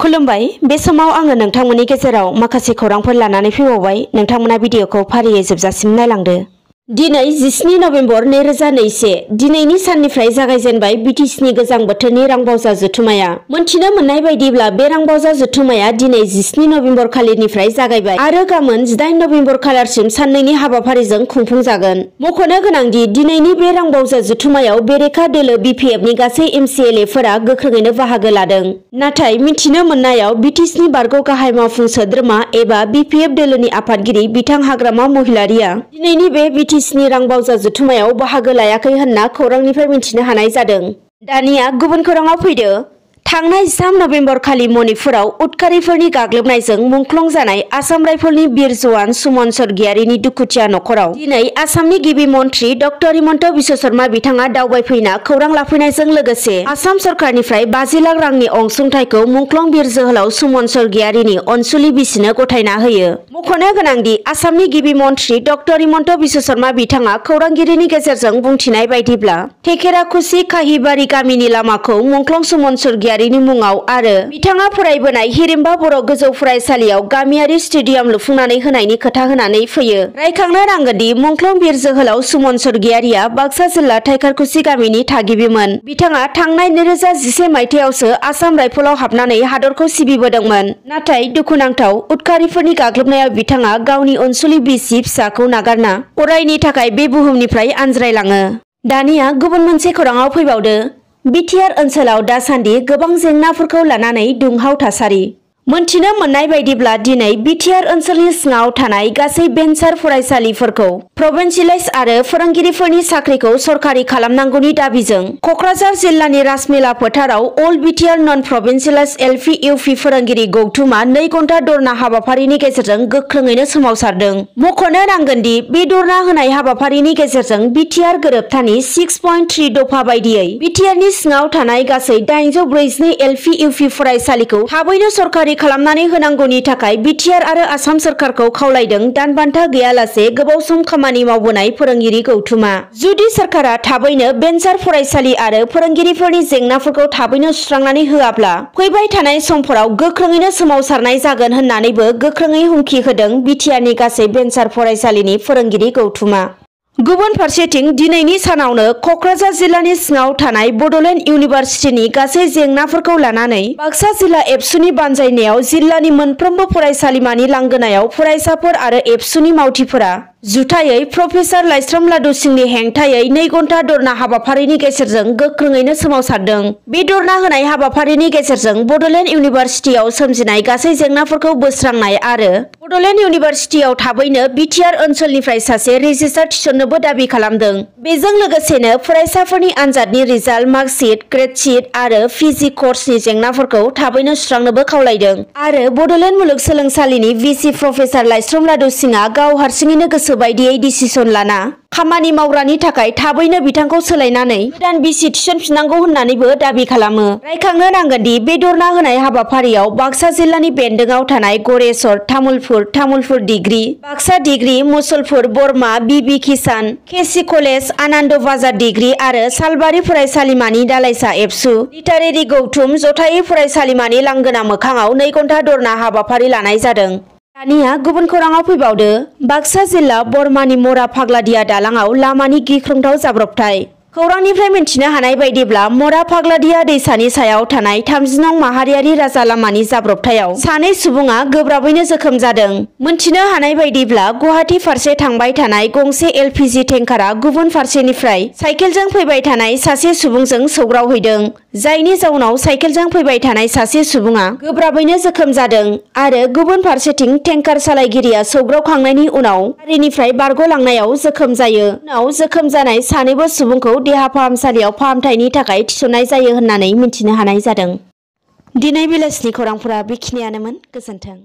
खुलुमबाय बे समाव आङो नोंथांमोननि गेजेराव माखासे खौरांफोर लानानै फैबावबाय। नोंथांमोना भिडिअखौ फारियै जोबजासिम नायलांदो। दिनै 17 नभेम्बर 2021 दिनैनि साननिफ्राय जागायजेनबाय बिटिसिनि गोजां बोथोरनि रांबावजा जथुमाया। मोनथिनो मोननाय बायदिब्ला बे रांबावजा जथुमाया दिनै 17 नभेम्बर खालिनिफ्राय जागायबाय आरो गाबोन 18 नभेम्बर खालारसिम साननैनि हाबाफारिजों खुंफुंजागोन। मख'नो गोनांदि दिनैनि बे रांबावजा जथुमायाव बेरेखा दोलो बिपिएफनि गासै एमसिएलएफोरा गोख्रोङैनो बाहागो लादों। नाथाय मिथिनो मोननायाव बिटिसिनि बारग' गाहाय मावफुं सोद्रोमा एबा बिपिएफ दोलोनि आफादगिरि बिथां हाग्रामा महिलारिया दिनैनि बे बिटिसिनि रांबावजा जथुमायाव बाहागो लायाखै होनना खौरांनिफ्राय मिथिनो हानाय जादों। दानिया गुबुन खौराङाव फैदो। थांनाय 3 नभेम्बर खालि मणिपुराव उदखारिफोरनि गाग्लोबनायजों मुंख्लं जानाय आसाम राइफलनि बिर जवान सुमन स्वर्गियारिनि दुखुथिया नखराव दिनै आसामनि गिबि मन्थ्रि डक्टर हिमन्त बिश्व शर्मा बिथाङा दावबायफैना खौरां लाफैनायजों लोगोसे आसाम सरकारनिफ्राय 50 लाख रांनि अनसुंथाइखौ मुंख्लं बिर जोहोलाव सुमन स्वर्गियारिनि अनसुलि बिसिनो गथायना होयो। मख'नो गोनांदि आसामनि गिबि मन्थ्रि डक्टर हिमन्त बिश्व शर्मा बिथाङा खौरांगिरिनि गेजेरजों बुंथिनाय बायदिब्ला टेकेराकुसि काहिबारि गामिनि लामाखौ मुंख्लं सुमन स्वर्गियारि मुङाव आरो बिथाङा फरायबोनाय हिरिम्बा बर' गोजौ फरायसालियाव गामियारि स्टेडियाम लुफुंनानै होनायनि खोथा होनानै फैयो। रायखांनो नांगोनदि मुंख्लं बिर जोहोलाव सुमन स्वर्गियारिया बाक्सा जिल्ला थाइखारकुसि गामिनि थागिबिमोन। बिथाङा थांनाय 2011 मायथाइयावसो आसाम राइफलाव हाबनानै हादरखौ सिबिबोदोंमोन। नाथाय दुखुनांथाव उदखारिफोरनि गाग्लोबनायाव बिथाङा गावनि अनसुलि बिसि फिसाखौ नागारना अरायनि थाखाय बे बुहुमनिफ्राय आनज्रायलाङो। दानिया गुबुन मोनसे खौराङाव फैबावदो। BTR ओनसोलाव दासान्दि गोबां जेंनाफोरखौ लानानै दुंहाव थासारि। मोनथिनो मोननाय बायदिब्ला दिनै BTR ओनसोलनि सिङाव थानाय गासै भेन्सार फरायसालिफोरखौ प्रभिन्सियेलाइज आरो फोरोंगिरिफोरनि साख्रिखौ सरकारि खालामनांगौनि दाबिजों क'क्राझार जिल्लानि राजमेला फोथाराव अल BTR नन प्रभिन्सियेलाइज LP UP फोरोंगिरि गौथुमा 2 घन्टा धरना हाबाफारिनि गेजेरजों गोख्रोङैनो सोमावसारदों। मख'नो नांगोनदि बे धरना होनाय हाबाफारिनि गेजेरजों BTR गोरोबथानि 6.3 दफा बायदियै BTRनि सिङाव थानाय गासै 842 LP UP फरायसालिखौ थाबैनो सरकारि खालामनानै होनांगौनि थाखाय BTR आरो आसाम सरकारखौ खावलायदों। दानबान्था गैयालासे गोबाव सम खामानि मावबोनाय फोरोंगिरि गौथुमा। जुदि सरकारा थाबैनो भेन्सार फरायसालि आरो फोरोंगिरिफोरनि जेंनाफोरखौ थाबैनो सुस्रांनानै होआब्ला फैबाय थानाय समफोराव गोख्रोङैनो सोमावसारनाय जागोन होननानैबो गोख्रोङै हुमखि होदों BTRनि गासै भेन्सार फरायसालिनि फोरोंगिरि गौथुमा। गुबुन फारसेथिं दिनैनि सानावनो क'क्राझार जिल्लानि सिङाव थानाय बड'लेण्ड इउनिभारसिटिनि गासै जेंनाफोरखौ लानानै बाक्सा जिल्ला एबसुनि बानजायनायाव जिल्लानि मोनफ्रोमबो फरायसालिमानि लांगोनायाव फरायसाफोर आरो एबसुनि मावथिफोरा जुथायै प्रफेसार लाइस्राम लादु सिंनि हेंथायै 2 घन्टा धरना हाबाफारिनि गेजेरजों गोख्रोङैनो सोमावसारदों। बे धरना होनाय हाबाफारिनि गेजेरजों बड'लेण्ड इउनिभारसिटियाव सोमजिनाय गासै जेंनाफोरखौ बोस्रांनाय आरो बड'लेण्ड इउनिभारसिटियाव थाबैनो BTR ओनसोलनिफ्राय सासे रेजिस्ट्रार थिसननोबो दाबि खालामदों। बेजों लोगोसेनो फरायसाफोरनि आनजादनि रिजाल्ट, मार्कशीट, ग्रेडशीट आरो PG कर्सनि जेंनाफोरखौ थाबैनो सुस्रांनोबो खावलायदों आरो बड'लेण्ड मुलुगसोलोंसालिनि VC प्रफेसार लाइस्राम लादु सिंआ गाव हारसिङैनो गोसो बायदियै डिसिसन लाना खामानि मावग्रानि थाखाय थाबैनो बिथांखौ सोलायनानै गोदान VC थिसनफिननांगौ होननानैबो दाबि खालामो। रायखांनो नांगोनदि बे धरना होनाय हाबाफारियाव बाक्सा जिल्लानि बेन्दोंआव थानाय गरेस्वर, तामुलपुर डिग्री, बाक्सा डिग्री, मुसलपुर, बरमा, BB किसान, केसि कलेज, आनन्द बाजार डिग्री आरो सालबारि फरायसालिमानि दालाइसा एबसु, लिटारेरि गौथुम जथायै फरायसालिमानि लांगोना मोखाङाव 2 घन्टा धरना हाबाफारि लानाय जादों। दानिया गुबुन खौराङाव फैबावदो। बाक्सा जिल्ला बरमानि मरा फाग्लादिया दालाङाव लामानि गिख्रंथाव जाब्रबथाय। खौरांनिफ्राय मिथिनो हानाय बायदिब्ला मरा फाग्लादिया दैसानि सायाव थानाय 30 नं माहारियारि राजा लामानि जाब्रबथायाव सानै सुबुङा गोब्राबैनो जोखोम जादों। मोनथिनो हानाय बायदिब्ला गुवाहाटी फारसे थांबाय थानाय गंसे LPG टेंकारा गुबुन फारसेनिफ्राय साइकेलजों फैबाय थानाय सासे सुबुंजों सौग्रावहैदों, जायनि जाउनाव साइकेलजों फैबाय थानाय सासे सुबुङा गोब्राबैनो जोखोम जादों आरो गुबुन फारसेथिं टेंकार सालायगिरिया सौग्रावखांनायनि उनाव गारिनिफ्राय बारग'लांनायाव जोखोम जायो। उनाव जोखोम जानाय सानैबो सुबुंखौ देहा फाहामसालियाव फाहामथायनि थाखाय थिसननाय जायो होननानै मिथिनो हानाय जादों। दिनै बेलासिनि खौरांफोरा बेखिनियानोमोन। गोजोन्थों।